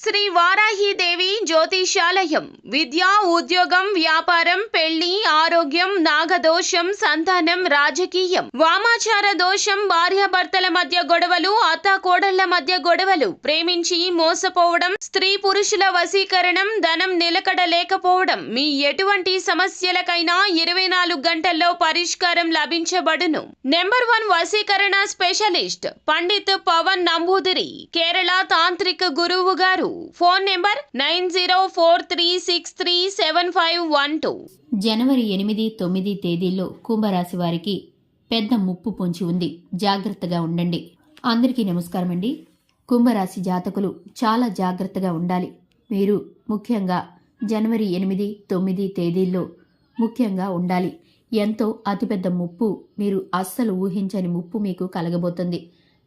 శ్రీ వారాహిదేవి జ్యోతిషాలయం విద్య, ఉద్యోగం, వ్యాపారం, పెళ్లి, ఆరోగ్యం, నాగదోషం, సంతానం, రాజకీయం, వామాచార దోషం, భార్యాభర్తల మధ్య గొడవలు, అత్తాకోడళ్ల మధ్య గొడవలు, ప్రేమించి మోసపోవడం, స్త్రీ పురుషుల వశీకరణం, ధనం నిలకడ లేకపోవడం, మీ ఎటువంటి సమస్యలకైనా 24 గంటల్లో పరిష్కారం లభించబడును. నెంబర్ 1 వశీకరణ స్పెషలిస్ట్ పండిత్ పవన్ నంబూదిరి, కేరళ తాంత్రిక గురువు గారు. Phone number 9043637512. జనవరి 8, 9 తేదీల్లో కుంభరాశి వారికి పెద్ద ముప్పు పొంచి ఉంది. జాగ్రత్తగా ఉండండి. అందరికీ నమస్కారం అండి. కుంభరాశి జాతకులు చాలా జాగ్రత్తగా ఉండాలి. మీరు ముఖ్యంగా జనవరి 8, 9 తేదీల్లో ముఖ్యంగా ఉండాలి. ఎంతో అతిపెద్ద ముప్పు, మీరు అస్సలు ఊహించని ముప్పు మీకు కలగబోతుంది.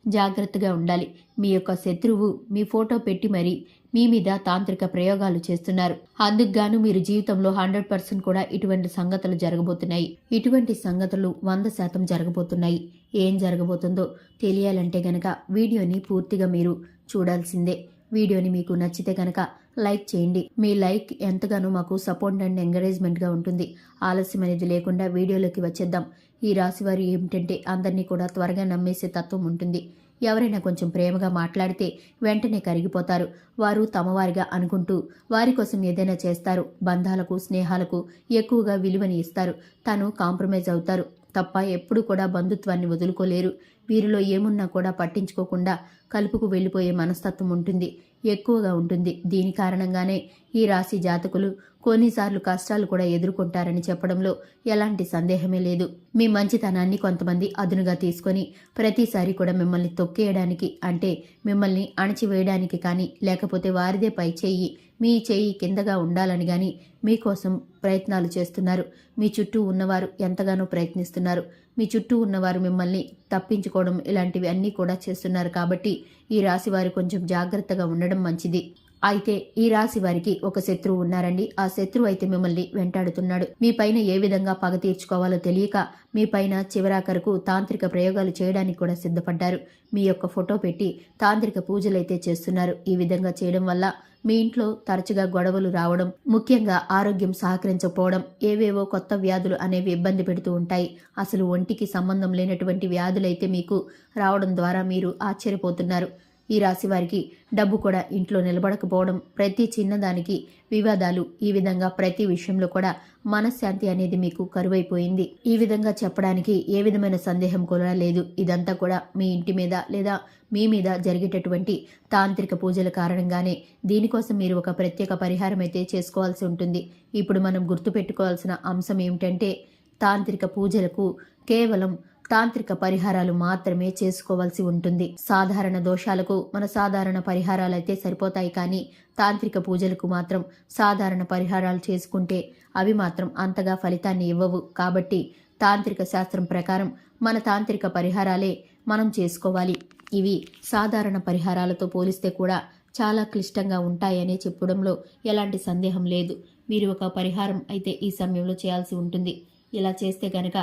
జాగ్రత్తగా ఉండాలి. మీ యొక్క శత్రువు మీ ఫోటో పెట్టి మరీ మీ మీద తాంత్రిక ప్రయోగాలు చేస్తున్నారు. అందుకుగాను మీరు జీవితంలో 100% కూడా ఇటువంటి సంగతులు జరగబోతున్నాయి. ఇటువంటి సంగతులు 100% జరగబోతున్నాయి. ఏం జరగబోతుందో తెలియాలంటే గనక వీడియోని పూర్తిగా మీరు చూడాల్సిందే. వీడియోని మీకు నచ్చితే గనక లైక్ చేయండి. మీ లైక్ ఎంతగానో మాకు సపోర్ట్ అండ్ ఎంకరేజ్మెంట్గా ఉంటుంది. ఆలస్యం అనేది లేకుండా వీడియోలోకి వచ్చేద్దాం. ఈ రాశివారు ఏమిటంటే అందరినీ కూడా త్వరగా నమ్మేసే తత్వం ఉంటుంది. ఎవరైనా కొంచెం ప్రేమగా మాట్లాడితే వెంటనే కరిగిపోతారు. వారు తమవారిగా అనుకుంటూ వారి కోసం ఏదైనా చేస్తారు. బంధాలకు, స్నేహాలకు ఎక్కువగా విలువని ఇస్తారు. తను కాంప్రమైజ్ అవుతారు తప్ప ఎప్పుడు కూడా బంధుత్వాన్ని వదులుకోలేరు. వీరిలో ఏమున్నా కూడా పట్టించుకోకుండా కలుపుకు వెళ్ళిపోయే మనస్తత్వం ఉంటుంది, ఎక్కువగా ఉంటుంది. దీని కారణంగానే ఈ రాశి జాతకులు కొన్నిసార్లు కష్టాలు కూడా ఎదుర్కొంటారని చెప్పడంలో ఎలాంటి సందేహమే లేదు. మీ మంచితనాన్ని కొంతమంది అదునుగా తీసుకొని ప్రతిసారి కూడా మిమ్మల్ని తొక్కేయడానికి, అంటే మిమ్మల్ని అణచివేయడానికి కానీ, లేకపోతే వారిదే పై చెయ్యి, మీ చెయ్యి కిందగా ఉండాలని కానీ మీకోసం ప్రయత్నాలు చేస్తున్నారు. మీ చుట్టూ ఉన్నవారు ఎంతగానో ప్రయత్నిస్తున్నారు. మీ చుట్టూ ఉన్నవారు మిమ్మల్ని తప్పించుకోవడం ఇలాంటివి అన్నీ కూడా చేస్తున్నారు. కాబట్టి ఈ రాశి వారు కొంచెం జాగ్రత్తగా ఉండడం మంచిది. అయితే ఈ రాశి వారికి ఒక శత్రువు ఉన్నారండి. ఆ శత్రువు అయితే మిమ్మల్ని వెంటాడుతున్నాడు. మీ పైన ఏ విధంగా పగ తీర్చుకోవాలో తెలియక మీ పైన చివరాఖరకు తాంత్రిక ప్రయోగాలు చేయడానికి కూడా సిద్ధపడ్డారు. మీ యొక్క ఫోటో పెట్టి తాంత్రిక పూజలైతే చేస్తున్నారు. ఈ విధంగా చేయడం వల్ల మీ ఇంట్లో తరచుగా గొడవలు రావడం, ముఖ్యంగా ఆరోగ్యం సహకరించకపోవడం, ఏవేవో కొత్త వ్యాధులు అనేవి ఇబ్బంది పెడుతూ ఉంటాయి. అసలు ఒంటికి సంబంధం లేనటువంటి వ్యాధులైతే మీకు రావడం ద్వారా మీరు ఆశ్చర్యపోతున్నారు. ఈ రాశి వారికి డబ్బు కూడా ఇంట్లో నిలబడకపోవడం, ప్రతి చిన్నదానికి వివాదాలు, ఈ విధంగా ప్రతి విషయంలో కూడా మనశ్శాంతి అనేది మీకు కరువైపోయింది. ఈ విధంగా చెప్పడానికి ఏ విధమైన సందేహం కూడా లేదు. ఇదంతా కూడా మీ ఇంటి మీద లేదా మీ మీద జరిగేటటువంటి తాంత్రిక పూజల కారణంగానే. దీనికోసం మీరు ఒక ప్రత్యేక పరిహారం అయితే చేసుకోవాల్సి ఉంటుంది. ఇప్పుడు మనం గుర్తుపెట్టుకోవాల్సిన అంశం ఏమిటంటే, తాంత్రిక పూజలకు కేవలం తాంత్రిక పరిహారాలు మాత్రమే చేసుకోవాల్సి ఉంటుంది. సాధారణ దోషాలకు మన సాధారణ పరిహారాలు అయితే సరిపోతాయి, కానీ తాంత్రిక పూజలకు మాత్రం సాధారణ పరిహారాలు చేసుకుంటే అవి మాత్రం అంతగా ఫలితాన్ని ఇవ్వవు. కాబట్టి తాంత్రిక శాస్త్రం ప్రకారం మన తాంత్రిక పరిహారాలే మనం చేసుకోవాలి. ఇవి సాధారణ పరిహారాలతో పోలిస్తే కూడా చాలా క్లిష్టంగా ఉంటాయని చెప్పడంలో ఎలాంటి సందేహం లేదు. మీరు ఒక పరిహారం అయితే ఈ సమయంలో చేయాల్సి ఉంటుంది. ఇలా చేస్తే గనక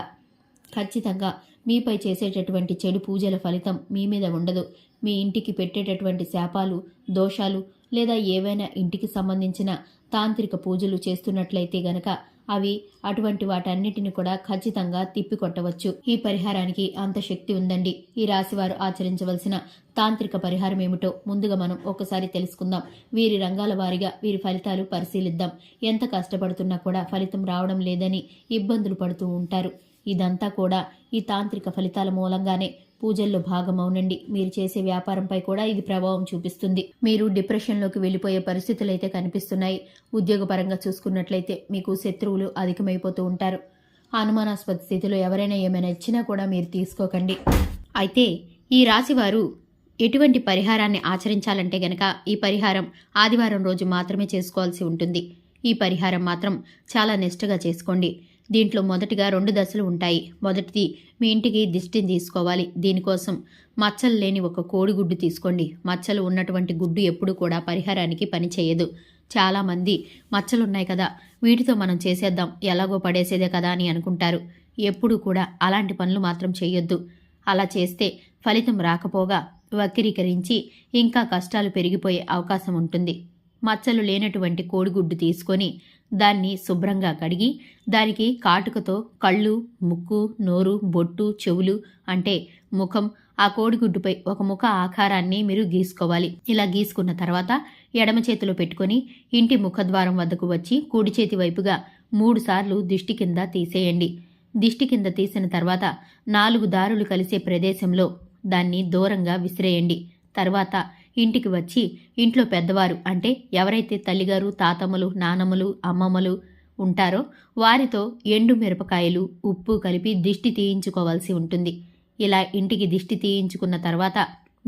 ఖచ్చితంగా మీపై చేసేటటువంటి చెడు పూజల ఫలితం మీ మీద ఉండదు. మీ ఇంటికి పెట్టేటటువంటి శాపాలు, దోషాలు లేదా ఏవైనా ఇంటికి సంబంధించిన తాంత్రిక పూజలు చేస్తున్నట్లయితే గనక అవి అటువంటి వాటన్నిటిని కూడా ఖచ్చితంగా తిప్పికొట్టవచ్చు. ఈ పరిహారానికి అంత శక్తి ఉందండి. ఈ రాశివారు ఆచరించవలసిన తాంత్రిక పరిహారం ఏమిటో ముందుగా మనం ఒకసారి తెలుసుకుందాం. వీరి రంగాల వారీగా వీరి ఫలితాలు పరిశీలిద్దాం. ఎంత కష్టపడుతున్నా కూడా ఫలితం రావడం లేదని ఇబ్బందులు పడుతూ ఉంటారు. ఇదంతా కూడా ఈ తాంత్రిక ఫలితాల మూలంగానే. పూజల్లో భాగమవునండి. మీరు చేసే వ్యాపారంపై కూడా ఇది ప్రభావం చూపిస్తుంది. మీరు డిప్రెషన్లోకి వెళ్ళిపోయే పరిస్థితులు అయితే కనిపిస్తున్నాయి. ఉద్యోగపరంగా చూసుకున్నట్లయితే మీకు శత్రువులు అధికమైపోతూ ఉంటారు. అనుమానాస్పద స్థితిలో ఎవరైనా ఏమైనా ఇచ్చినా కూడా మీరు తీసుకోకండి. అయితే ఈ రాశివారు ఎటువంటి పరిహారాన్ని ఆచరించాలంటే గనక ఈ పరిహారం ఆదివారం రోజు మాత్రమే చేసుకోవాల్సి ఉంటుంది. ఈ పరిహారం మాత్రం చాలా నిష్ఠగా చేసుకోండి. దీంట్లో మొదటిగా 2 దశలు ఉంటాయి. మొదటిది, మీ ఇంటికి దిష్టిని తీసుకోవాలి. దీనికోసం మచ్చలు లేని ఒక కోడిగుడ్డు తీసుకోండి. మచ్చలు ఉన్నటువంటి గుడ్డు ఎప్పుడు కూడా పరిహారానికి పని చేయదు. చాలామంది మచ్చలున్నాయి కదా, వీటితో మనం చేసేద్దాం, ఎలాగో పడేసేదే కదా అని అనుకుంటారు. ఎప్పుడు కూడా అలాంటి పనులు మాత్రం చేయొద్దు. అలా చేస్తే ఫలితం రాకపోగా వక్రీకరించి ఇంకా కష్టాలు పెరిగిపోయే అవకాశం ఉంటుంది. మచ్చలు లేనటువంటి కోడిగుడ్డు తీసుకొని దాన్ని శుభ్రంగా కడిగి దానికి కాటుకతో కళ్ళు, ముక్కు, నోరు, బొట్టు, చెవులు అంటే ముఖం, ఆ కోడిగుడ్డుపై ఒక ముఖ ఆకారాన్ని మీరు గీసుకోవాలి. ఇలా గీసుకున్న తర్వాత ఎడమ చేతిలో పెట్టుకొని ఇంటి ముఖద్వారం వద్దకు వచ్చి కుడి చేతి వైపుగా 3 సార్లు దిష్టి కింద తీసేయండి. దిష్టి కింద తీసిన తర్వాత 4 దారులు కలిసే ప్రదేశంలో దాన్ని దూరంగా విసిరేయండి. తర్వాత ఇంటికి వచ్చి ఇంట్లో పెద్దవారు అంటే ఎవరైతే తల్లిగారు, తాతమ్మలు, నానమ్మలు, అమ్మమ్మలు ఉంటారో వారితో ఎండు మిరపకాయలు, ఉప్పు కలిపి దిష్టి తీయించుకోవాల్సి ఉంటుంది. ఇలా ఇంటికి దిష్టి తీయించుకున్న తర్వాత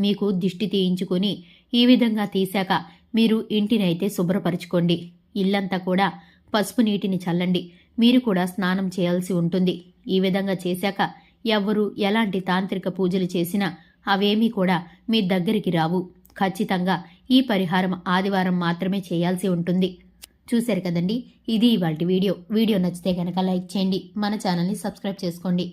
మీకు దిష్టి తీయించుకొని ఈ విధంగా తీశాక మీరు ఇంటినైతే శుభ్రపరచుకోండి. ఇల్లంతా కూడా పసుపు నీటిని చల్లండి. మీరు కూడా స్నానం చేయాల్సి ఉంటుంది. ఈ విధంగా చేశాక ఎవ్వరూ ఎలాంటి తాంత్రిక పూజలు చేసినా అవేమీ కూడా మీ దగ్గరికి రావు. ఖచ్చితంగా ఈ పరిహారం ఆదివారం మాత్రమే చేయాల్సి ఉంటుంది. చూశారు కదండి, ఇది ఇవాల్టి వీడియో. వీడియో నచ్చితే కనుక లైక్ చేయండి, మన ఛానల్ని సబ్స్క్రైబ్ చేసుకోండి.